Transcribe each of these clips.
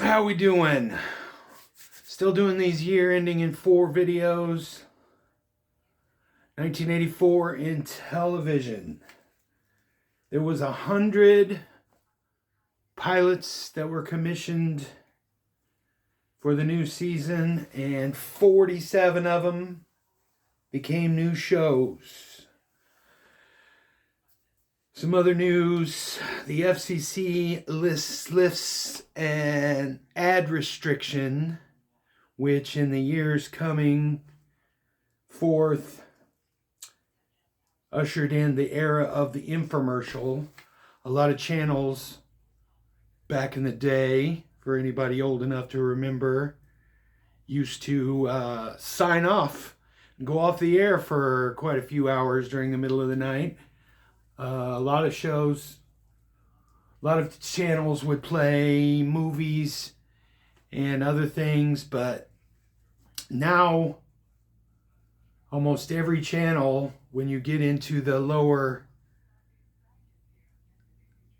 How we doing? Still doing these year ending in 4 videos. 1984 in television. There was 100 pilots that were commissioned for the new season, and 47 of them became new shows. Some other news: the FCC lifts an ad restriction, which in the years coming forth ushered in the era of the infomercial. A lot of channels back in the day, for anybody old enough to remember, used to sign off and go off the air for quite a few hours during the middle of the night. A lot of shows, a lot of channels would play movies and other things, but now almost every channel, when you get into the lower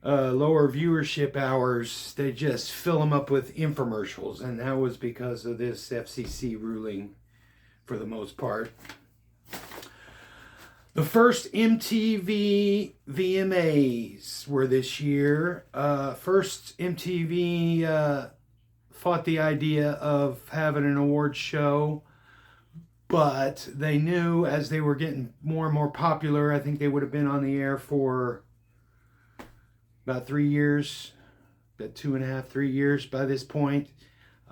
viewership hours, they just fill them up with infomercials, and that was because of this FCC ruling for the most part. The first MTV VMAs were this year. First, MTV fought the idea of having an awards show, but they knew as they were getting more and more popular, I think they would have been on the air for about 3 years, about 2.5, 3 years by this point.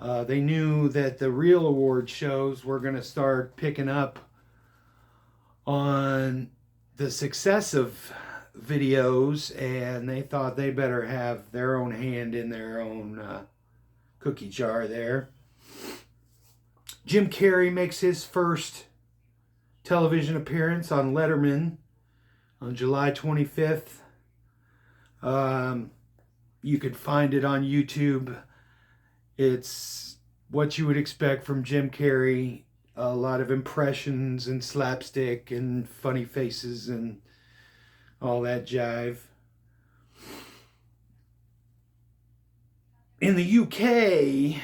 They knew that the real award shows were going to start picking up on the success of videos, and they thought they better have their own hand in their own cookie jar there. Jim Carrey makes his first television appearance on Letterman on July 25th. You could find it on YouTube. It's what you would expect from Jim Carrey. A lot of impressions and slapstick and funny faces and all that jive. In the UK,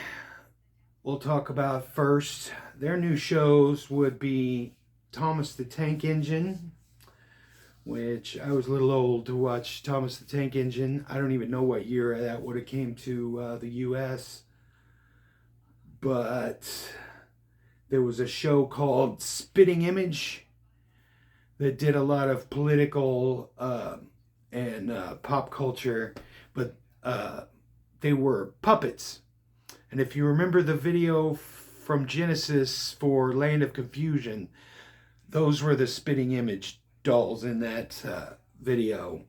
we'll talk about first. Their new shows would be Thomas the Tank Engine, which I was a little old to watch Thomas the Tank Engine. I don't even know what year that would have came to the US. But there was a show called Spitting Image that did a lot of political and pop culture, but they were puppets. And if you remember the video from Genesis for Land of Confusion, those were the Spitting Image dolls in that video.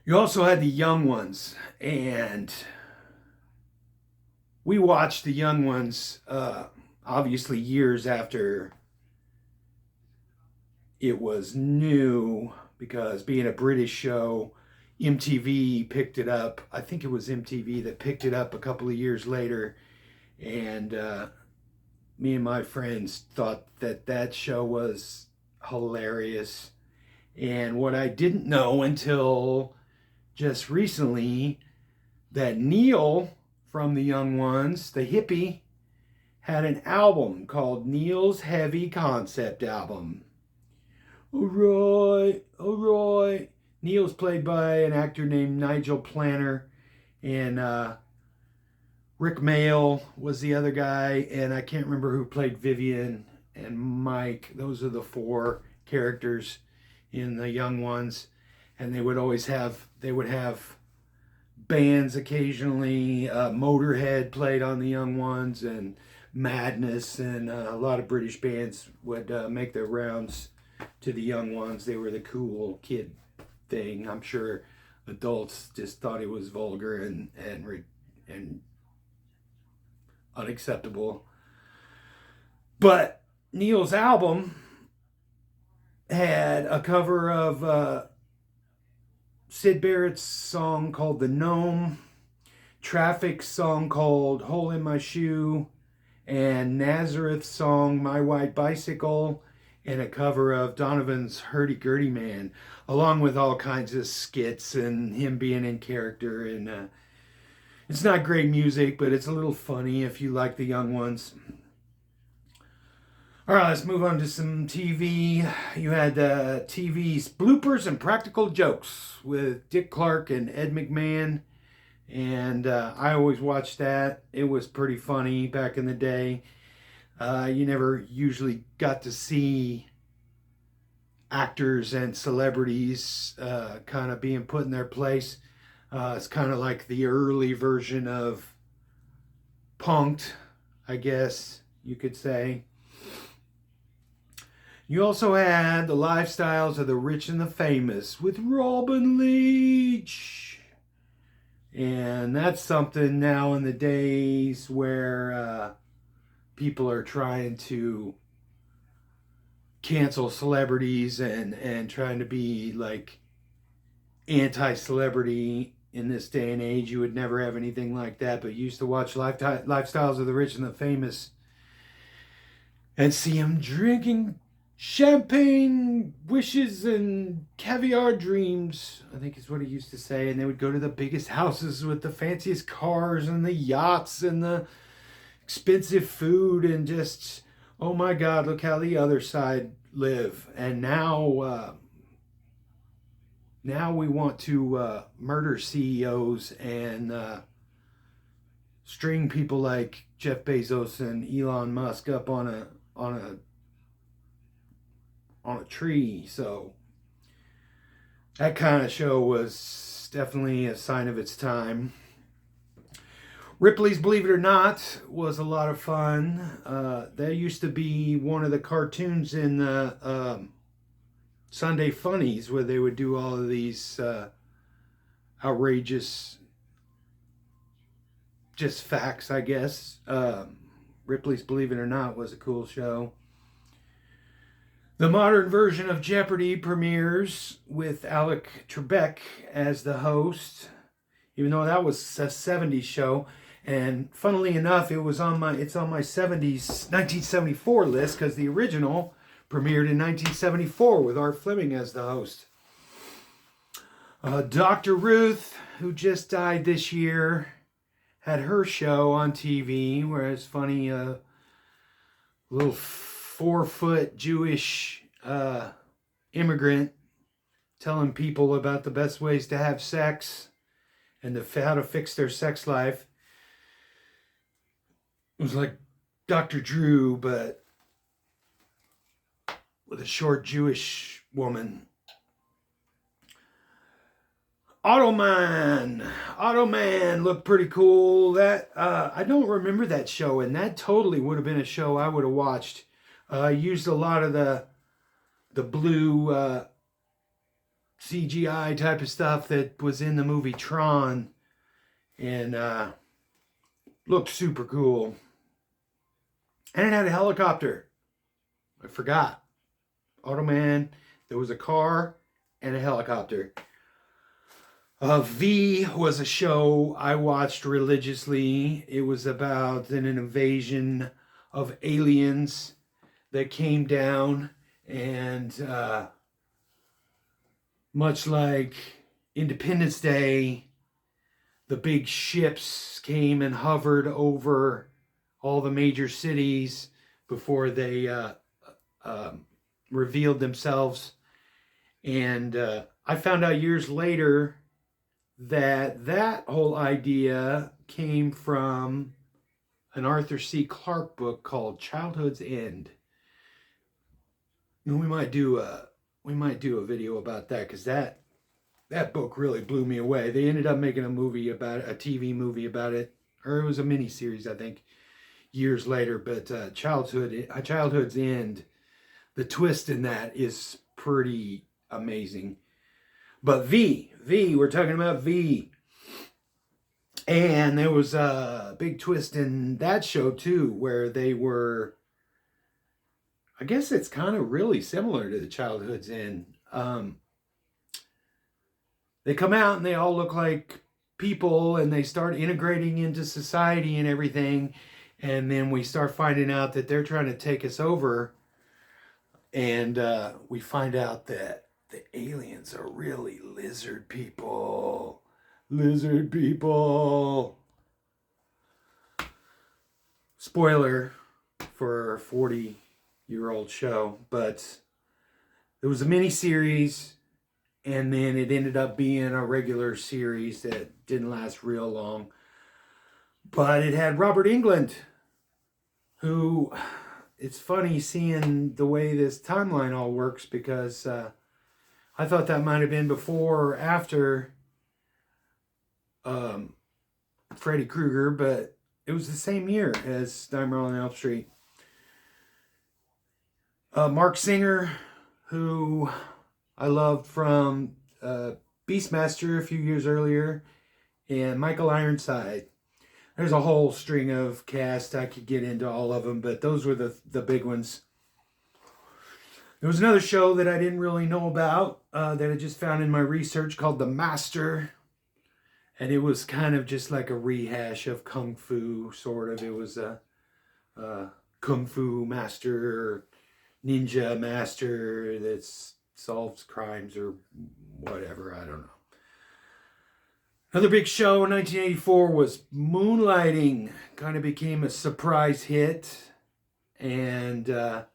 You also had the Young Ones, and we watched the Young Ones obviously years after it was new, because being a British show, MTV picked it up. I think it was MTV that picked it up a couple of years later, and me and my friends thought that that show was hilarious. And what I didn't know until just recently, that Neil from the Young Ones, the hippie, had an album called Neil's Heavy Concept Album. Alright, alright. Neil's played by an actor named Nigel Planner, and Rick Mayall was the other guy, and I can't remember who played Vivian and Mike. Those are the 4 characters in the Young Ones, and they would have bands occasionally. Motorhead played on the Young Ones, and Madness, and a lot of British bands would make their rounds to the Young Ones. They were the cool kid thing. I'm sure adults just thought it was vulgar and unacceptable. But Neil's album had a cover of Syd Barrett's song called The Gnome, Traffic's song called Hole in My Shoe, and Nazareth's song My White Bicycle, and a cover of Donovan's Hurdy-Gurdy Man, along with all kinds of skits and him being in character. And It's not great music, but it's a little funny if you like the young ones. All right, let's move on to some TV. You had TV's bloopers and practical jokes with Dick Clark and Ed McMahon. And I always watched that. It was pretty funny back in the day. You never usually got to see actors and celebrities kind of being put in their place. It's kind of like the early version of Punk'd, I guess you could say. You also had the lifestyles of the rich and the famous with Robin Leach. And that's something now in the days where people are trying to cancel celebrities and trying to be like anti-celebrity. In this day and age, you would never have anything like that, but you used to watch Lifestyles of the Rich and the Famous and see them drinking champagne wishes and caviar dreams, I think is what he used to say. And they would go to the biggest houses with the fanciest cars and the yachts and the expensive food, and just, oh my God, look how the other side live. And now we want to murder CEOs and string people like Jeff Bezos and Elon Musk up on a tree. So that kind of show was definitely a sign of its time. Ripley's Believe It or Not was a lot of fun. That used to be one of the cartoons in the Sunday Funnies, where they would do all of these outrageous, just facts, I guess. Ripley's Believe It or Not was a cool show. The modern version of Jeopardy premieres with Alec Trebek as the host, even though that was a 70s show. And funnily enough, it's on my 70s 1974 list, because the original premiered in 1974 with Art Fleming as the host. Dr. Ruth, who just died this year, had her show on TV, where it's funny, little 4-foot Jewish immigrant telling people about the best ways to have sex and how to fix their sex life. It was like Dr. Drew, but with a short Jewish woman. Automan looked pretty cool. That I don't remember that show, and that totally would have been a show I would have watched. Used a lot of the blue CGI type of stuff that was in the movie Tron, and looked super cool. And it had a helicopter. I forgot. Automan, there was a car and a helicopter. V was a show I watched religiously. It was about an invasion of aliens that came down, and much like Independence Day, the big ships came and hovered over all the major cities before they revealed themselves. And I found out years later that whole idea came from an Arthur C. Clarke book called Childhood's End. And we might do a video about that, because that book really blew me away. They ended up making a TV movie about it, or it was a mini series, I think, years later. But Childhood's End, the twist in that is pretty amazing. But V, we're talking about V. And there was a big twist in that show too, where they were, I guess it's kind of really similar to the Childhood's End. They come out and they all look like people, and they start integrating into society and everything. And then we start finding out that they're trying to take us over. And we find out that the aliens are really lizard people. Lizard people. Spoiler for a 40-year-old show, but it was a mini series, and then it ended up being a regular series that didn't last real long. But it had Robert Englund, who, it's funny seeing the way this timeline all works, because I thought that might have been before or after Freddy Krueger, but it was the same year as Nightmare on Elm Street. Mark Singer, who I loved from Beastmaster a few years earlier, and Michael Ironside. There's a whole string of cast. I could get into all of them, but those were the big ones. There was another show that I didn't really know about that I just found in my research called The Master. And it was kind of just like a rehash of Kung Fu, sort of. It was a Kung Fu master, ninja master that solves crimes or whatever. I don't know. Another big show in 1984 was Moonlighting. Kind of became a surprise hit. And it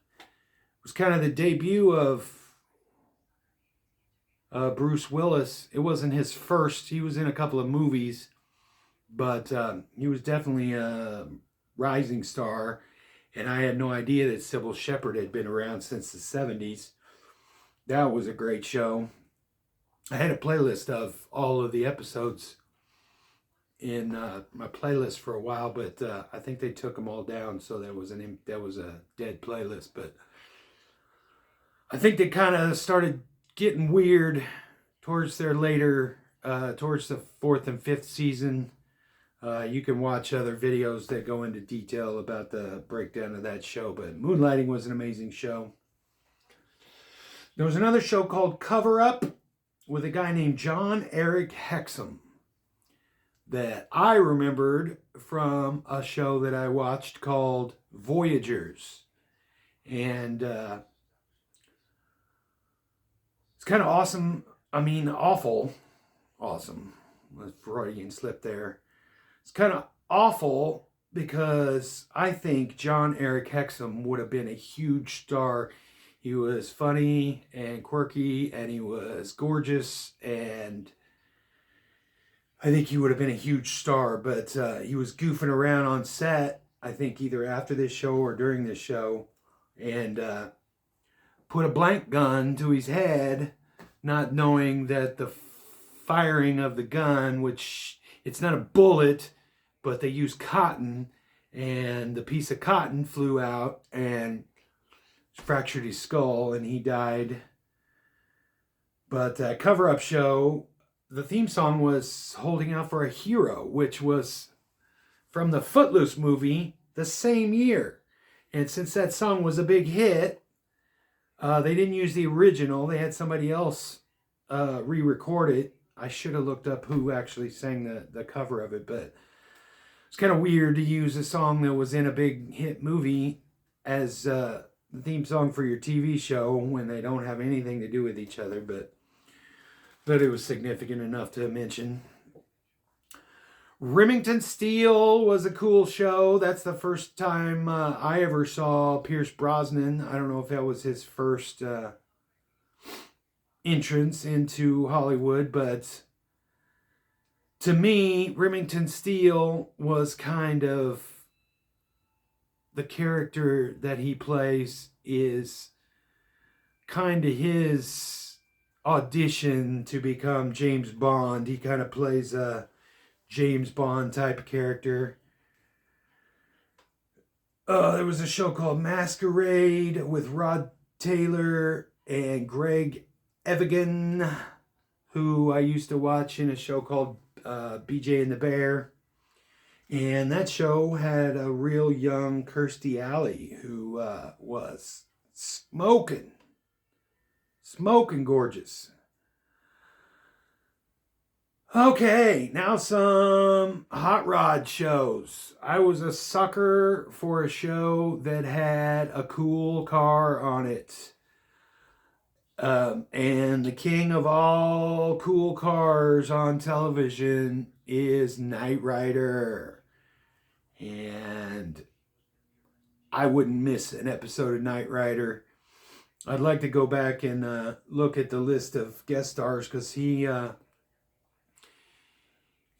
was kind of the debut of Bruce Willis. It wasn't his first. He was in a couple of movies, but he was definitely a rising star. And I had no idea that Sybil Shepherd had been around since the 70s. That was a great show. I had a playlist of all of the episodes in my playlist for a while, but I think they took them all down, so that was a dead playlist. But I think they kind of started getting weird towards their later, towards the 4th and 5th season. You can watch other videos that go into detail about the breakdown of that show, but Moonlighting was an amazing show. There was another show called Cover Up with a guy named John Eric Hexum that I remembered from a show that I watched called Voyagers. And it's kind of awesome. I mean, awful. Awesome. A Freudian slip there. It's kind of awful because I think John Eric Hexum would have been a huge star. He was funny and quirky, and he was gorgeous, and I think he would have been a huge star, but he was goofing around on set, I think either after this show or during this show, and put a blank gun to his head, not knowing that the firing of the gun, which it's not a bullet, but they use cotton, and the piece of cotton flew out and fractured his skull, and he died. But Cover Up show, the theme song was Holding Out for a Hero, which was from the Footloose movie the same year. And since that song was a big hit, they didn't use the original. They had somebody else re-record it. I should have looked up who actually sang the cover of it, but it's kind of weird to use a song that was in a big hit movie as the theme song for your TV show when they don't have anything to do with each other, but it was significant enough to mention. Remington Steele was a cool show. That's the first time I ever saw Pierce Brosnan. I don't know if that was his first entrance into Hollywood, but to me, Remington Steele was kind of the character that he plays is kind of his audition to become James Bond. He kind of plays a James Bond type of character. There was a show called Masquerade with Rod Taylor and Greg Evigan, who I used to watch in a show called BJ and the Bear. And that show had a real young Kirstie Alley who was smoking gorgeous. Okay, now some hot rod shows. I was a sucker for a show that had a cool car on it. And the king of all cool cars on television is Knight Rider. And I wouldn't miss an episode of Knight Rider. I'd like to go back and look at the list of guest stars, because he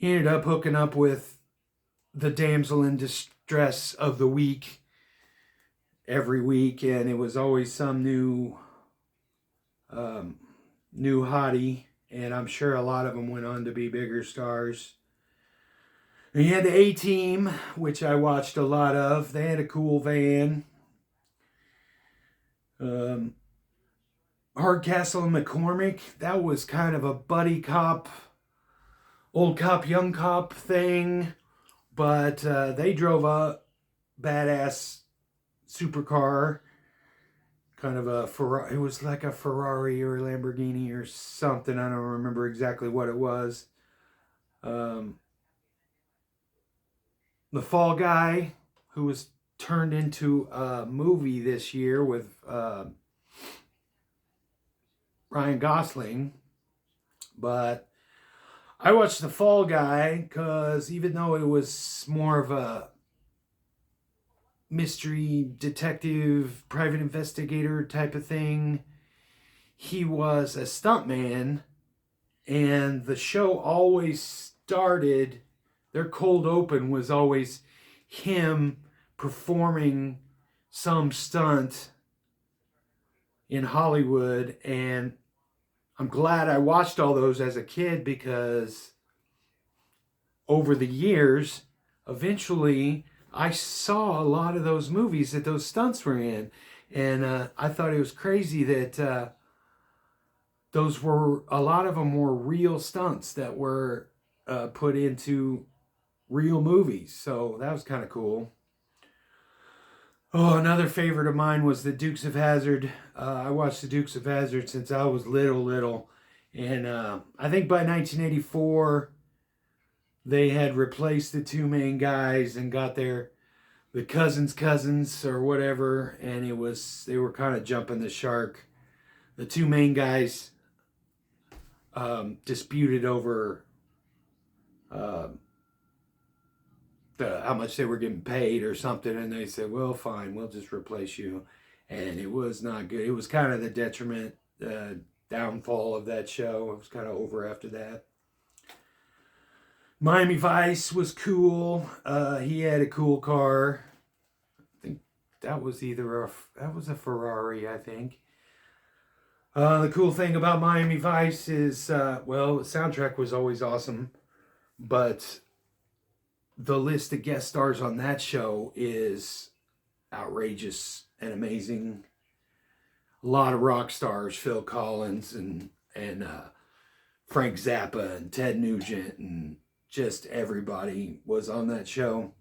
ended up hooking up with the damsel in distress of the week every week, and it was always some new hottie, and I'm sure a lot of them went on to be bigger stars. And you had the A-Team, which I watched a lot of. They had a cool van. Hardcastle and McCormick, that was kind of a buddy cop, old cop, young cop thing, but they drove a badass supercar, kind of a Ferrari. It was like a Ferrari or a Lamborghini or something. I don't remember exactly what it was. The Fall Guy, who was turned into a movie this year with Ryan Gosling. But I watched The Fall Guy because even though it was more of a mystery detective, private investigator type of thing, he was a stuntman, and the show always started, their cold open was always him performing some stunt in Hollywood. And I'm glad I watched all those as a kid, because over the years, eventually I saw a lot of those movies that those stunts were in. And I thought it was crazy that those were, a lot of them were real stunts that were put into real movies. So that was kind of cool. Oh, another favorite of mine was the Dukes of Hazzard. I watched the Dukes of Hazzard since I was little. And I think by 1984, they had replaced the two main guys and got the cousins or whatever. And they were kind of jumping the shark. The two main guys disputed over how much they were getting paid or something, and they said, well, fine, we'll just replace you. And it was not good. It was kind of the detriment, downfall of that show. It was kind of over after that. Miami Vice was cool. He had a cool car. I think that was a Ferrari, I think. The cool thing about Miami Vice is, well, the soundtrack was always awesome, but the list of guest stars on that show is outrageous and amazing. A lot of rock stars, Phil Collins and Frank Zappa and Ted Nugent, and just everybody was on that show.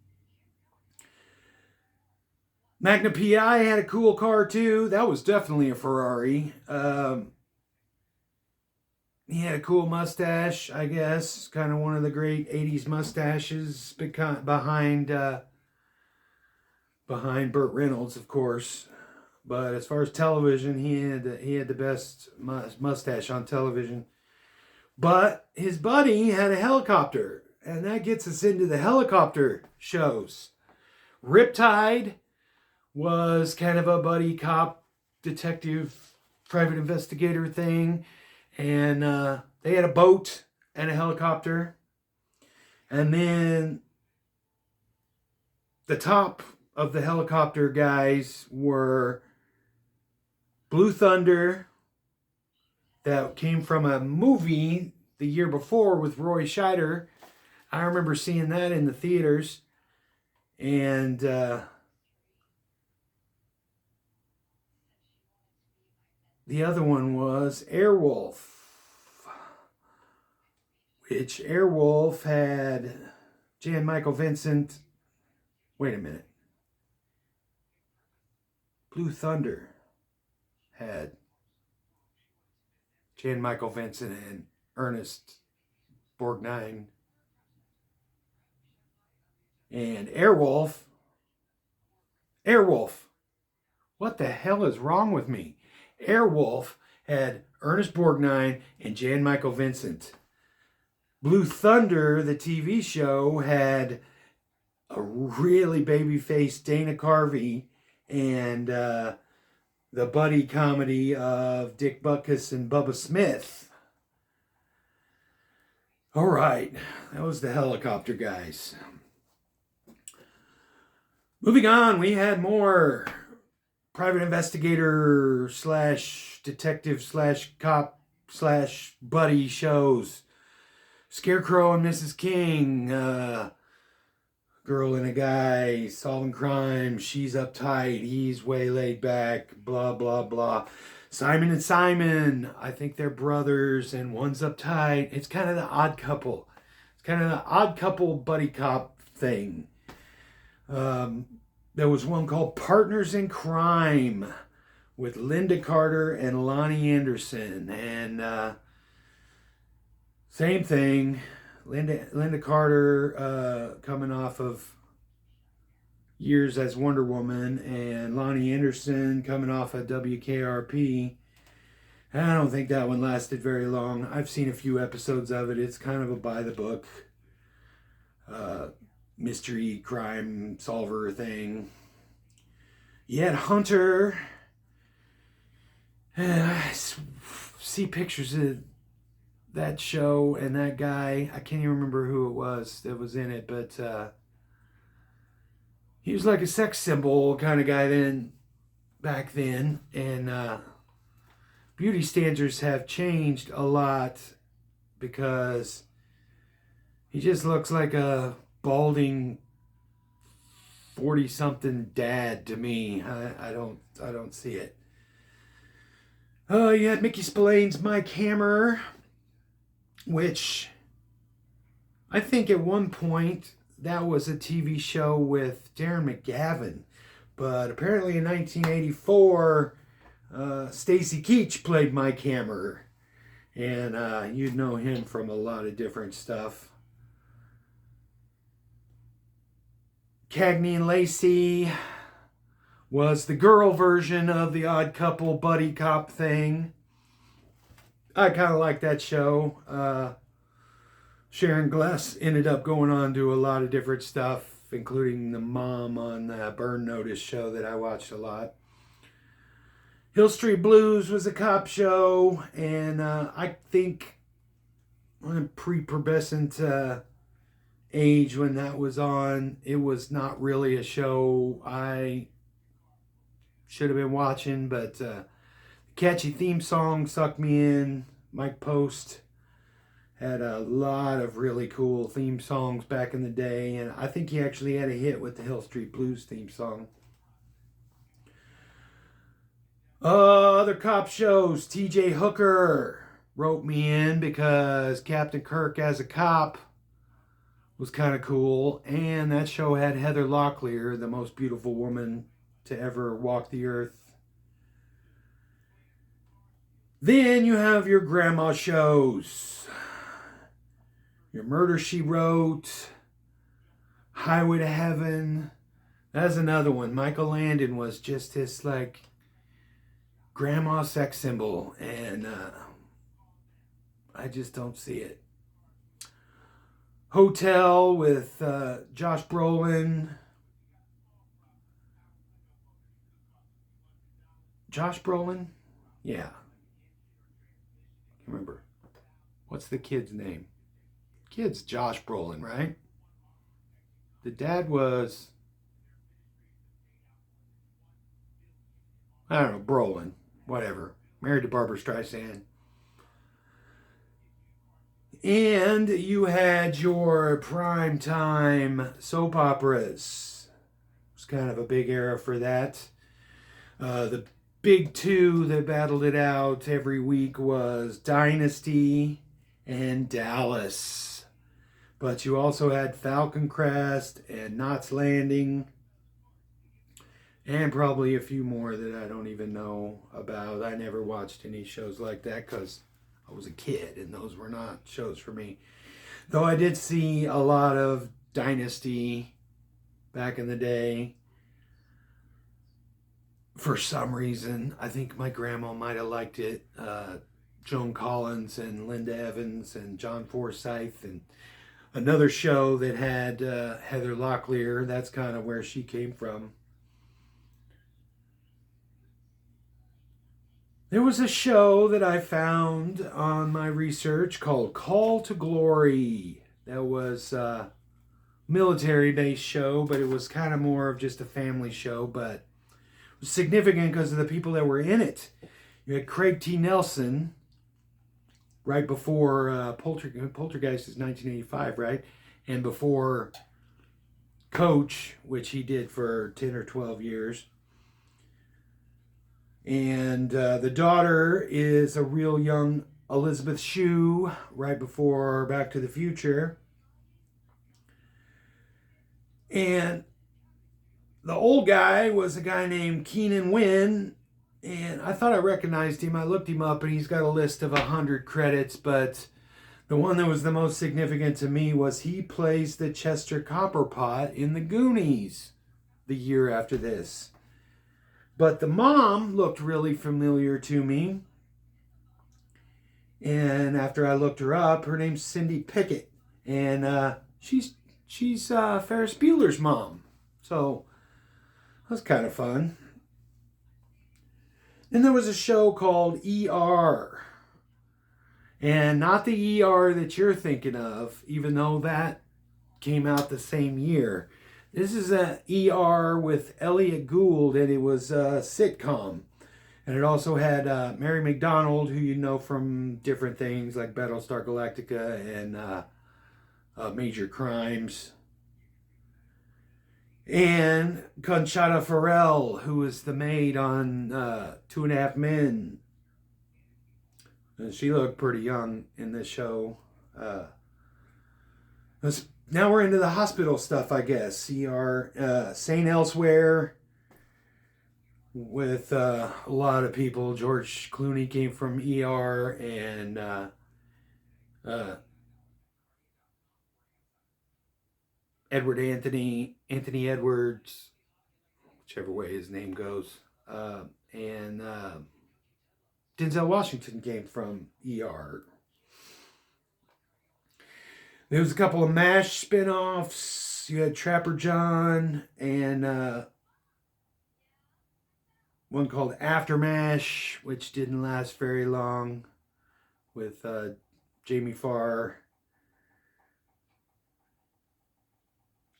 Magna PI had a cool car too. That was definitely a Ferrari. He had a cool mustache, I guess. Kind of one of the great 80s mustaches behind Burt Reynolds, of course. But as far as television, he had the best mustache on television. But his buddy had a helicopter, and that gets us into the helicopter shows. Riptide was kind of a buddy cop, detective, private investigator thing. And they had a boat and a helicopter. And then the top of the helicopter guys were Blue Thunder, that came from a movie the year before with Roy Scheider. I remember seeing that in the theaters. And the other one was Airwolf, which Airwolf had Jan Michael Vincent. Wait a minute. Blue Thunder had Jan Michael Vincent and Ernest Borgnine. And Airwolf. What the hell is wrong with me? Airwolf had Ernest Borgnine and Jan Michael Vincent. Blue Thunder, the TV show, had a really baby-faced Dana Carvey and the buddy comedy of Dick Butkus and Bubba Smith. All right, that was the helicopter guys. Moving on, we had more private investigator slash detective slash cop slash buddy shows. Scarecrow and Mrs. King, girl and a guy solving crime. She's uptight, he's way laid back, blah, blah, blah. Simon and Simon, I think they're brothers and one's uptight. It's kind of the odd couple. It's kind of the odd couple buddy cop thing. There was one called Partners in Crime with Linda Carter and Lonnie Anderson. And same thing. Linda Carter coming off of years as Wonder Woman, and Lonnie Anderson coming off of WKRP. I don't think that one lasted very long. I've seen a few episodes of it. It's kind of a by the book mystery crime solver thing. You had Hunter. I see pictures of that show and that guy. I can't even remember who it was that was in it, but he was like a sex symbol kind of guy back then. And beauty standards have changed a lot because he just looks like a balding 40-something dad to me. I don't see it. Oh, you had Mickey Spillane's Mike Hammer, which I think at one point that was a TV show with Darren McGavin. But apparently in 1984, Stacy Keach played Mike Hammer. And you'd know him from a lot of different stuff. Cagney and Lacey was the girl version of the Odd Couple buddy cop thing. I kind of like that show. Sharon Gless ended up going on to a lot of different stuff, including the mom on the Burn Notice show that I watched a lot. Hill Street Blues was a cop show, and I think on a prepubescent age when that was on, it was not really a show I should have been watching, but catchy theme song sucked me in. Mike Post had a lot of really cool theme songs back in the day, and I think he actually had a hit with the Hill Street Blues theme song. Other cop shows, TJ Hooker wrote me in because Captain Kirk as a cop was kind of cool, and that show had Heather Locklear, the most beautiful woman to ever walk the earth. Then you have your grandma shows. Your Murder, She Wrote, Highway to Heaven. That's another one. Michael Landon was just this like grandma sex symbol, and I just don't see it. Hotel with Josh Brolin. Josh Brolin? Yeah. Remember. What's the kid's name? Kid's Josh Brolin, right? The dad was, I don't know, Brolin. Whatever. Married to Barbara Streisand. And you had your primetime soap operas. It was kind of a big era for that. The big two that battled it out every week was Dynasty and Dallas. But you also had Falcon Crest and Knots Landing. And probably a few more that I don't even know about. I never watched any shows like that because I was a kid and those were not shows for me. Though I did see a lot of Dynasty back in the day. For some reason, I think my grandma might have liked it. Joan Collins and Linda Evans and John Forsythe, and another show that had Heather Locklear. That's kind of where she came from. There was a show that I found on my research called Call to Glory. That was a military-based show, but it was kind of more of just a family show, but it was significant because of the people that were in it. You had Craig T. Nelson, right before Poltergeist is 1985, right? And before Coach, which he did for 10 or 12 years. And the daughter is a real young Elizabeth Shue, right before Back to the Future. And the old guy was a guy named Keenan Wynn, and I thought I recognized him. I looked him up, and he's got a list of 100 credits, but the one that was the most significant to me was he plays the Chester Copperpot in the Goonies the year after this. But the mom looked really familiar to me. And after I looked her up, her name's Cindy Pickett. And she's Ferris Bueller's mom. So that was kind of fun. And there was a show called ER. And not the ER that you're thinking of, even though that came out the same year. This is a ER with Elliot Gould, and it was a sitcom. And it also had Mary McDonald, who you know from different things like Battlestar Galactica and Major Crimes. And Conchata Farrell, who was the maid on 2.5 Men. And she looked pretty young in this show. Now we're into the hospital stuff, I guess. ER, St. Elsewhere, with a lot of people. George Clooney came from ER, and Anthony Edwards, whichever way his name goes, and Denzel Washington came from ER. There was a couple of MASH spin-offs. You had Trapper John and one called After MASH, which didn't last very long, with Jamie Farr.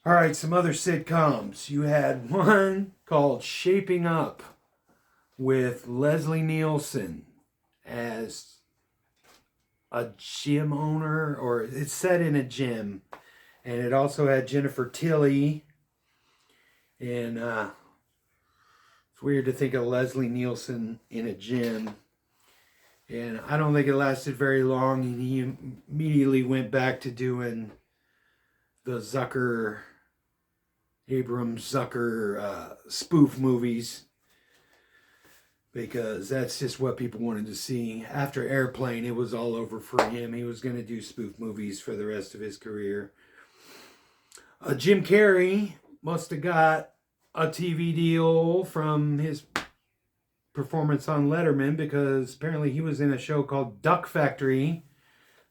All right, some other sitcoms. You had one called Shaping Up with Leslie Nielsen as a gym owner, or it's set in a gym. And it also had Jennifer Tilly. And it's weird to think of Leslie Nielsen in a gym. And I don't think it lasted very long. And he immediately went back to doing the Abrams Zucker spoof movies, because that's just what people wanted to see. After Airplane, it was all over for him. He was going to do spoof movies for the rest of his career. Jim Carrey must have got a TV deal from his performance on Letterman, because apparently he was in a show called Duck Factory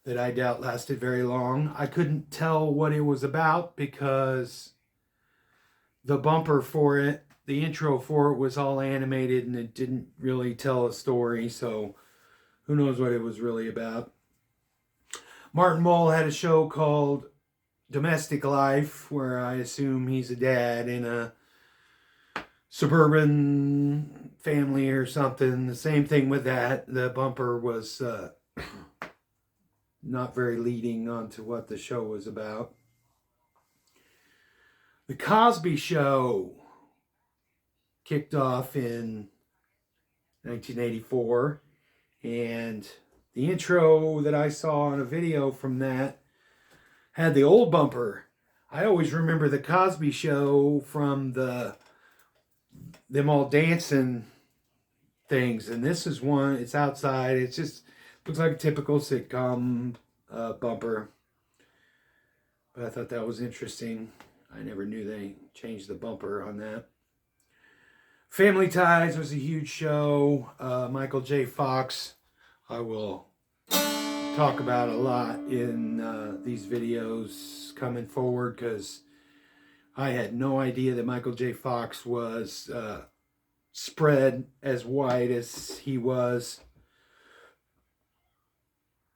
that I doubt lasted very long. I couldn't tell what it was about because the bumper for it, the intro for it, was all animated and it didn't really tell a story, so who knows what it was really about. Martin Mull had a show called Domestic Life, where I assume he's a dad in a suburban family or something. The same thing with that. The bumper was not very leading onto what the show was about. The Cosby Show kicked off in 1984, and the intro that I saw on a video from that had the old bumper. I always remember the Cosby Show from them all dancing things, and this is one. It's outside. It's just looks like a typical sitcom bumper. But I thought that was interesting. I never knew they changed the bumper on that. Family Ties was a huge show. Michael J. Fox, I will talk about a lot in these videos coming forward, because I had no idea that Michael J. Fox was spread as wide as he was.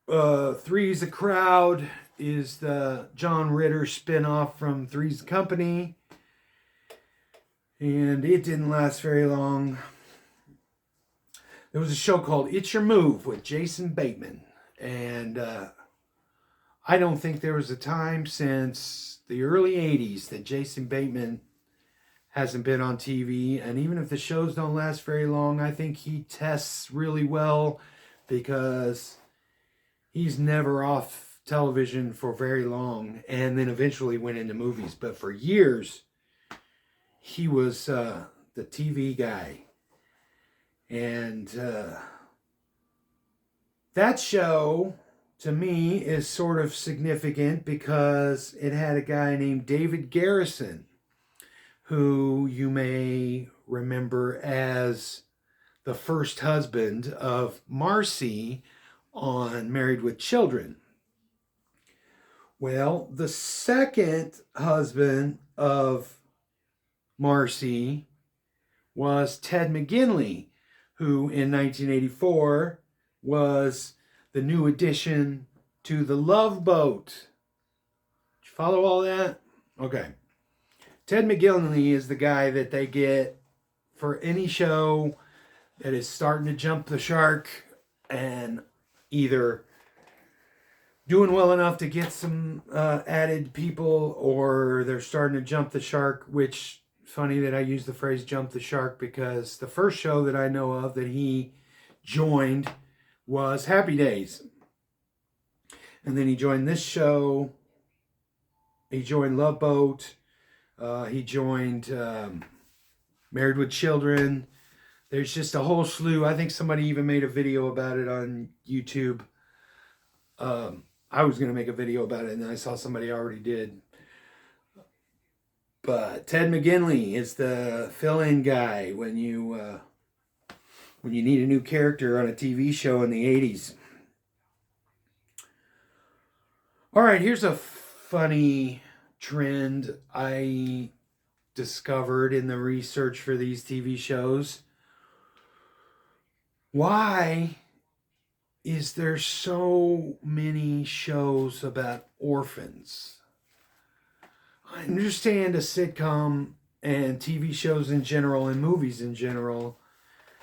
Three's a Crowd is the John Ritter spinoff from Three's Company. And it didn't last very long. There was a show called It's Your Move with Jason Bateman. And I don't think there was a time since the early 80s that Jason Bateman hasn't been on TV. And even if the shows don't last very long, I think he tests really well because he's never off television for very long and then eventually went into movies. But for years, he was the TV guy. And that show, to me, is sort of significant because it had a guy named David Garrison, who you may remember as the first husband of Marcy on Married with Children. Well, the second husband of Marcy was Ted McGinley, who in 1984 was the new addition to the Love Boat. Did you follow all that? Okay. Ted McGinley is the guy that they get for any show that is starting to jump the shark and either doing well enough to get some added people, or they're starting to jump the shark, which, funny that I use the phrase jump the shark, because the first show that I know of that he joined was Happy Days. And then he joined this show. He joined Love Boat. He joined Married with Children. There's just a whole slew. I think somebody even made a video about it on YouTube. I was going to make a video about it, and then I saw somebody already did. But Ted McGinley is the fill-in guy when you need a new character on a TV show in the 80s. All right, here's a funny trend I discovered in the research for these TV shows. Why is there so many shows about orphans? I understand a sitcom and TV shows in general and movies in general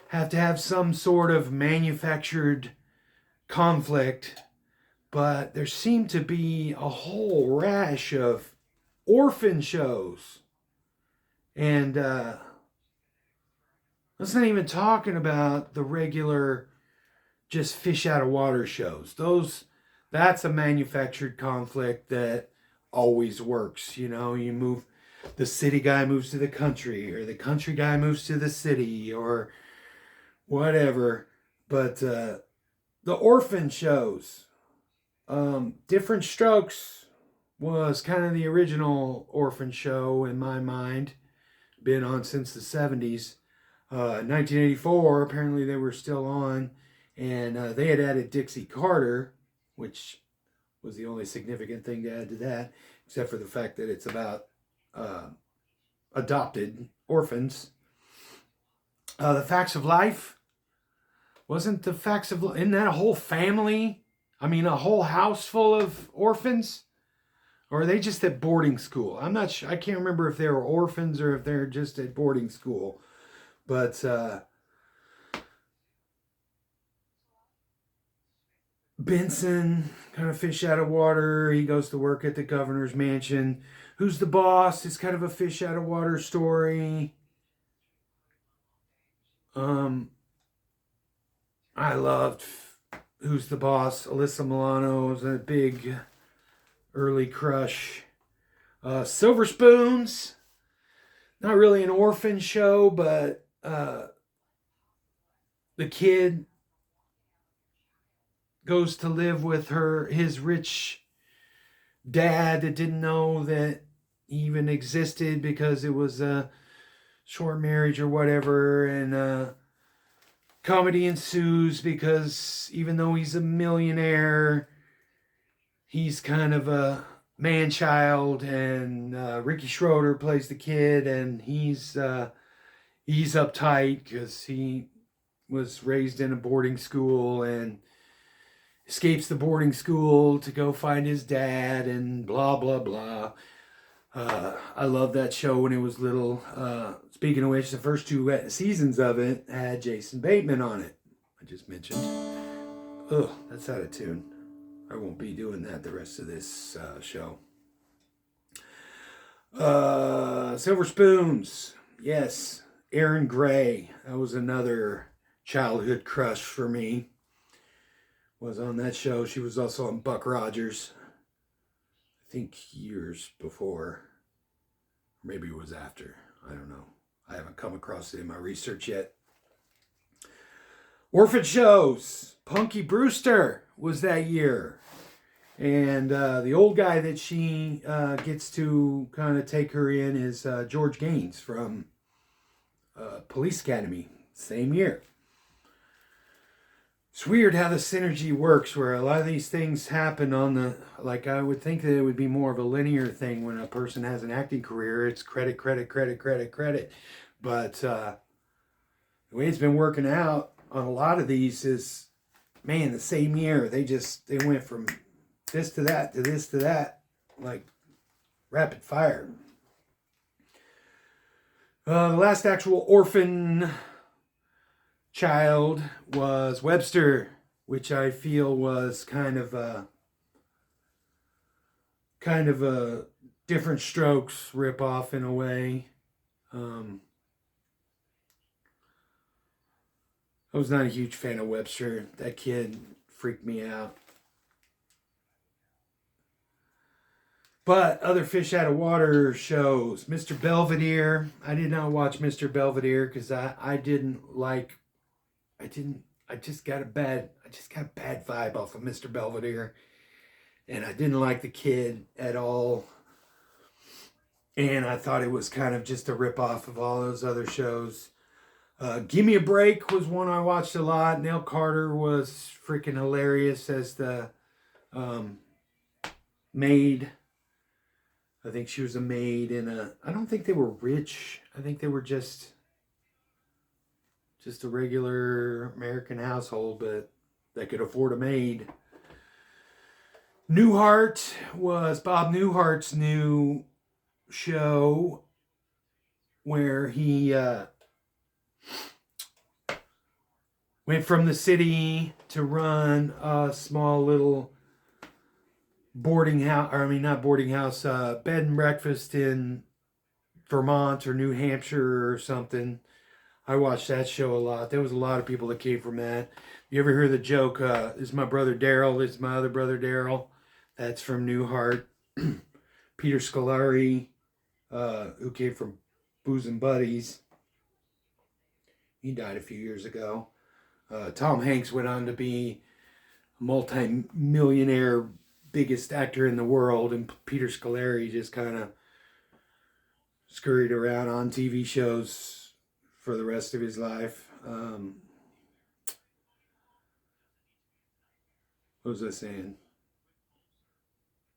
have to have some sort of manufactured conflict, but there seem to be a whole rash of orphan shows. And let's not even talking about the regular just fish out of water shows. That's a manufactured conflict that always works. You know, the city guy moves to the country, or the country guy moves to the city, or whatever. But the orphan shows, Different Strokes was kind of the original orphan show in my mind. Been on since the 70s. 1984, apparently they were still on. And they had added Dixie Carter, which was the only significant thing to add to that, except for the fact that it's about adopted orphans. The Facts of Life. Isn't that a whole family? I mean, a whole house full of orphans? Or are they just at boarding school? I'm not sure. I can't remember if they were orphans or if they're just at boarding school. But Benson, kind of fish out of water. He goes to work at the governor's mansion. Who's the Boss? It's kind of a fish out of water story. I loved Who's the Boss. Alyssa Milano was a big early crush. Silver Spoons. Not really an orphan show, but the kid goes to live with his rich dad that didn't know that he even existed because it was a short marriage or whatever, and comedy ensues because even though he's a millionaire, he's kind of a man-child, and Ricky Schroeder plays the kid, and he's he's uptight because he was raised in a boarding school and escapes the boarding school to go find his dad and blah, blah, blah. I loved that show when it was little. Speaking of which, the first two seasons of it had Jason Bateman on it. I just mentioned. Ugh, that's out of tune. I won't be doing that the rest of this show. Silver Spoons. Yes. Erin Gray. That was another childhood crush for me. Was on that show. She was also on Buck Rogers. I think years before. Maybe it was after. I don't know. I haven't come across it in my research yet. Orphan shows. Punky Brewster was that year. And the old guy that she gets to kind of take her in is George Gaines from Police Academy. Same year. It's weird how the synergy works where a lot of these things happen on the, like I would think that it would be more of a linear thing when a person has an acting career. It's credit, credit, credit, credit, credit. But the way it's been working out on a lot of these is, man, the same year. They went from this to that to this to that, like rapid fire. The last actual orphan child was Webster, which I feel was kind of a Different Strokes ripoff in a way. I was not a huge fan of Webster. That kid freaked me out. But other fish out of water shows. Mr. Belvedere. I did not watch Mr. Belvedere because I just got a bad vibe off of Mr. Belvedere. And I didn't like the kid at all. And I thought it was kind of just a ripoff of all those other shows. Give Me a Break was one I watched a lot. Nell Carter was freaking hilarious as the maid. I think she was a maid I don't think they were rich. I think they were just a regular American household, but they could afford a maid. Newhart was Bob Newhart's new show where he went from the city to run a small little bed and breakfast in Vermont or New Hampshire or something. I watched that show a lot. There was a lot of people that came from that. You ever hear the joke, this is my brother Daryl, this is my other brother Daryl? That's from Newhart. Peter Scolari, who came from Booze and Buddies. He died a few years ago. Tom Hanks went on to be a multi-millionaire, biggest actor in the world, and Peter Scolari just kind of scurried around on TV shows for the rest of his life. What was I saying?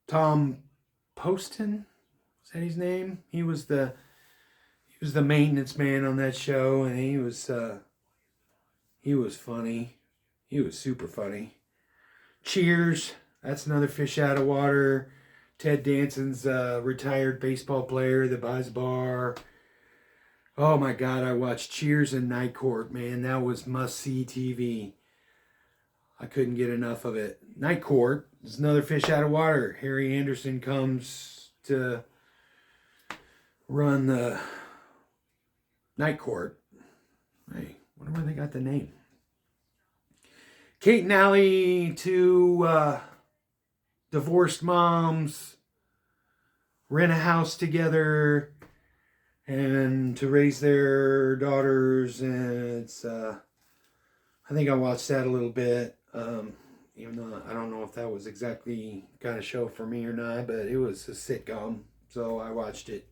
Tom Poston? Was that his name? He was the maintenance man on that show, and he was funny. He was super funny. Cheers. That's another fish out of water. Ted Danson's retired baseball player that buys a bar. Oh my God, I watched Cheers and Night Court, man. That was must-see TV. I couldn't get enough of it. Night Court is another fish out of water. Harry Anderson comes to run the Night Court. Hey, wonder where they got the name. Kate and Allie, two divorced moms, rent a house together and to raise their daughters. And it's, I think I watched that a little bit. Even though I don't know if that was exactly the kind of show for me or not, but it was a sitcom, so I watched it.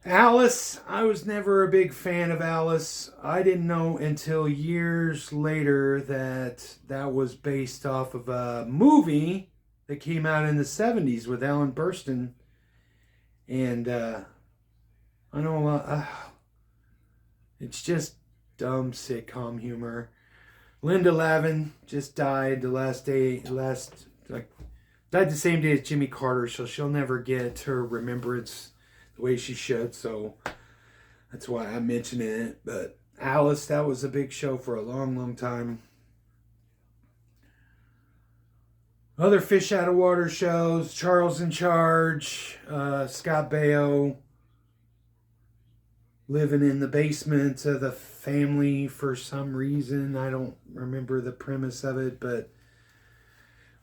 Alice, I was never a big fan of Alice. I didn't know until years later that was based off of a movie that came out in the 70s with Ellen Burstyn. And I know a lot. It's just dumb sitcom humor. Linda Lavin just died died the same day as Jimmy Carter, so she'll never get her remembrance the way she should, so that's why I'm mentioning it. But Alice, that was a big show for a long, long time. Other fish out of water shows, Charles in Charge, Scott Baio living in the basement of the family for some reason. I don't remember the premise of it, but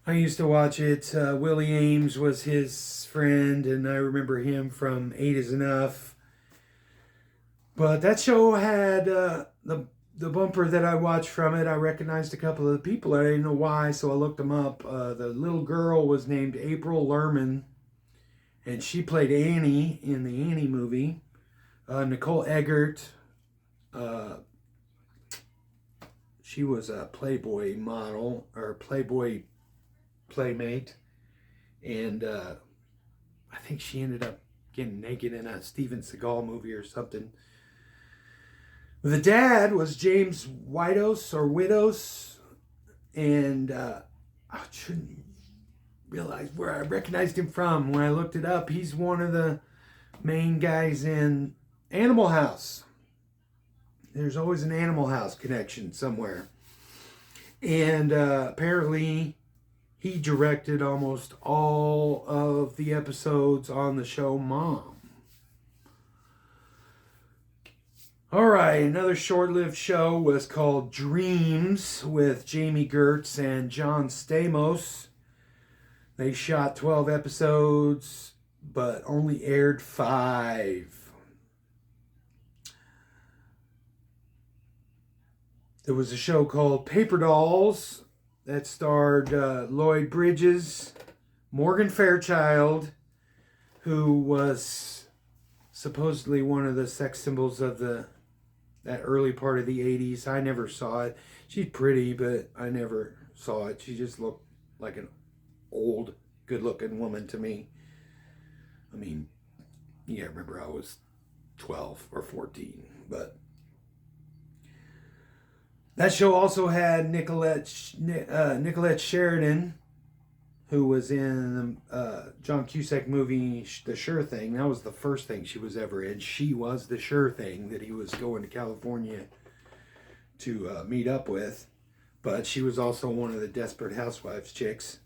I used to watch it. Willie Ames was his friend, and I remember him from Eight is Enough. But that show had the bumper that I watched from it. I recognized a couple of the people. I didn't know why, so I looked them up. The little girl was named April Lerman, and she played Annie in the Annie movie. Nicole Eggert, she was a Playboy model, or Playboy playmate, and I think she ended up getting naked in a Steven Seagal movie or something. The dad was James Widows, and I shouldn't realize where I recognized him from. When I looked it up, he's one of the main guys in Animal House. There's always an Animal House connection somewhere. And apparently he directed almost all of the episodes on the show Mom. All right, another short-lived show was called Dreams with Jamie Gertz and John Stamos. They shot 12 episodes, but only aired 5. There was a show called Paper Dolls that starred Lloyd Bridges, Morgan Fairchild, who was supposedly one of the sex symbols of that early part of the 80s. I never saw it. She's pretty, but I never saw it. She just looked like an old, good-looking woman to me. I mean, yeah, I remember I was 12 or 14, but that show also had Nicolette Sheridan, who was in the John Cusack movie The Sure Thing. That was the first thing she was ever in. She was the sure thing that he was going to California to meet up with. But she was also one of the Desperate Housewives chicks.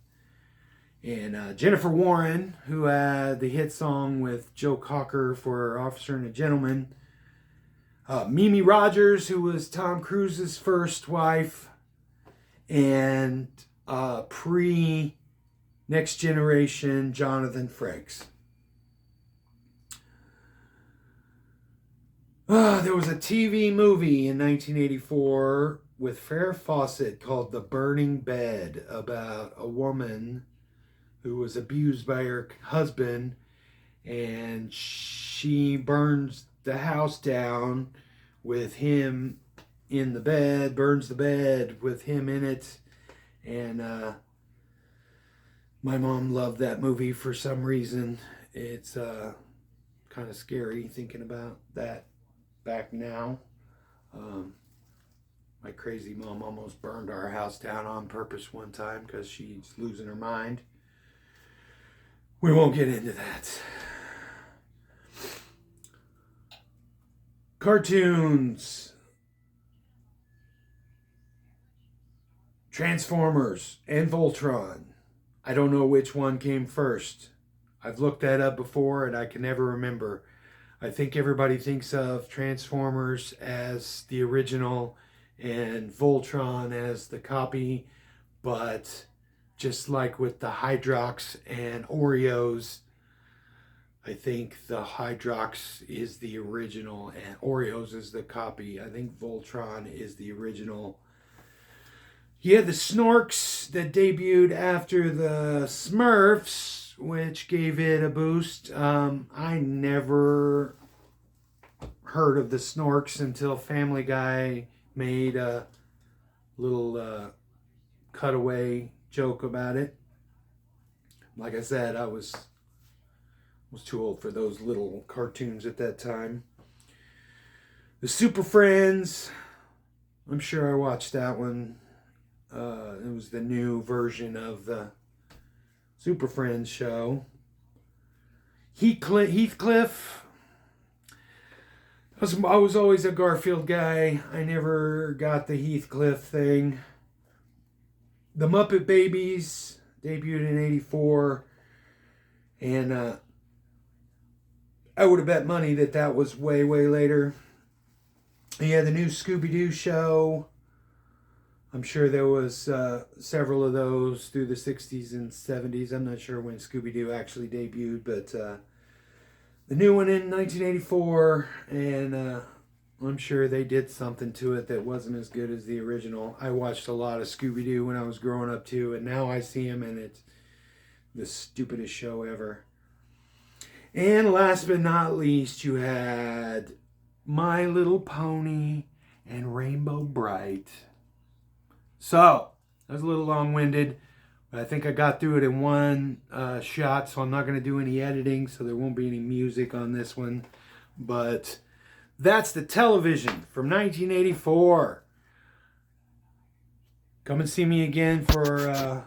And Jennifer Warren, who had the hit song with Joe Cocker for Officer and a Gentleman. Mimi Rogers, who was Tom Cruise's first wife. And Next Generation, Jonathan Frakes. There was a TV movie in 1984 with Farrah Fawcett called The Burning Bed, about a woman who was abused by her husband, and she burns the house down with him in the bed, burns the bed with him in it, and my mom loved that movie for some reason. It's kind of scary thinking about that back now. My crazy mom almost burned our house down on purpose one time because she's losing her mind. We won't get into that. Cartoons. Transformers and Voltron. I don't know which one came first. I've looked that up before and I can never remember. I think everybody thinks of Transformers as the original and Voltron as the copy, but just like with the Hydrox and Oreos, I think the Hydrox is the original and Oreos is the copy. I think Voltron is the original. You had the Snorks that debuted after the Smurfs, which gave it a boost. I never heard of the Snorks until Family Guy made a little cutaway joke about it. Like I said, I was too old for those little cartoons at that time. The Super Friends. I'm sure I watched that one. It was the new version of the Super Friends show. Heathcliff. I was always a Garfield guy. I never got the Heathcliff thing. The Muppet Babies debuted in '84. And I would have bet money that that was way, way later. Yeah, the new Scooby-Doo show. I'm sure there was several of those through the 60s and 70s. I'm not sure when Scooby-Doo actually debuted, but the new one in 1984, and I'm sure they did something to it that wasn't as good as the original. I watched a lot of Scooby-Doo when I was growing up too, and now I see him, and it's the stupidest show ever. And last but not least, you had My Little Pony and Rainbow Bright. So, that was a little long-winded, but I think I got through it in one shot, so I'm not going to do any editing, so there won't be any music on this one. But that's the television from 1984. Come and see me again for